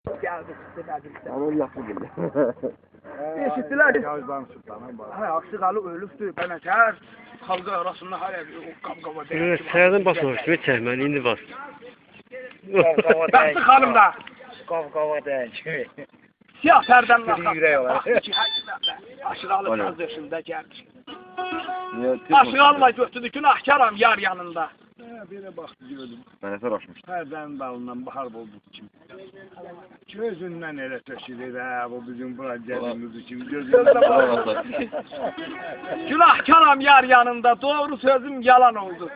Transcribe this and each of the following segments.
Geldi çıktı məclisdə. Ama yaxşı bildi. Eşitdilər. Kağızdan sultanım var. Hə, Aksıqalı ölübdür. Bənətər xalqa arasında hələ o qavqava deyil. Evet, sərdən basmamış kimi çəkməli, indi bas. Bəxti xanım da. Qavqava deyil kimi. Siyah sərdən Yürək olar. Aşıqalı kaz yaşında gəlmiş. Niyə? Aşıqalıla götürdü günahkaram yar yanında. Belə baxdı gördüm. Mənə soruşmuş. Hərdən dalından bahar bulduğu kimi. Gözündən elə tökülür hə, bu bizim bura gəlimiz için. Gözündən baxır. Günahkaram yar yanında doğru sözüm yalan oldu.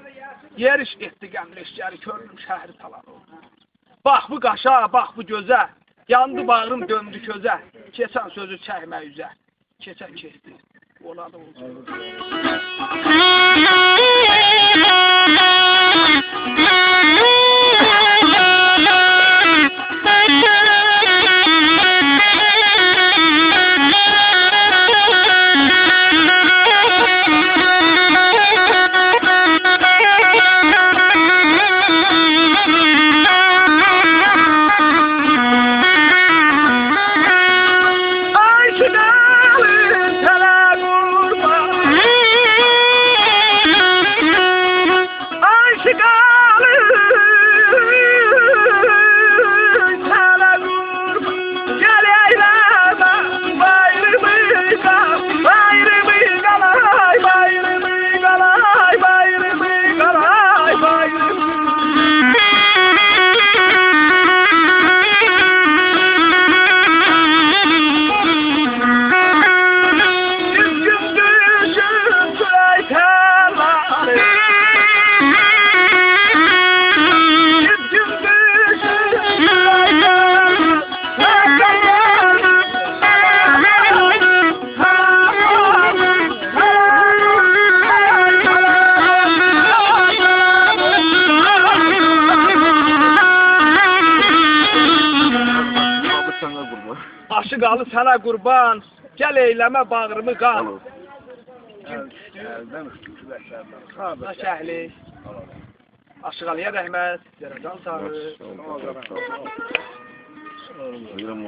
Yeriş etdi qəmleşləri körlüm şəhri talan oldu. Bax bu qaşa, bax bu gözə. Yandı bağrım döndü közə. Keçən sözü çəkmə üzə. Keçən keçdi. Ola da oldu. Aşıqalı sənə qurban, gəl eyləmə bağrımı qan. Əldən üstü Şəhli. Aşıqalıya rəhmət, Zərəcan sağır. Buyurun.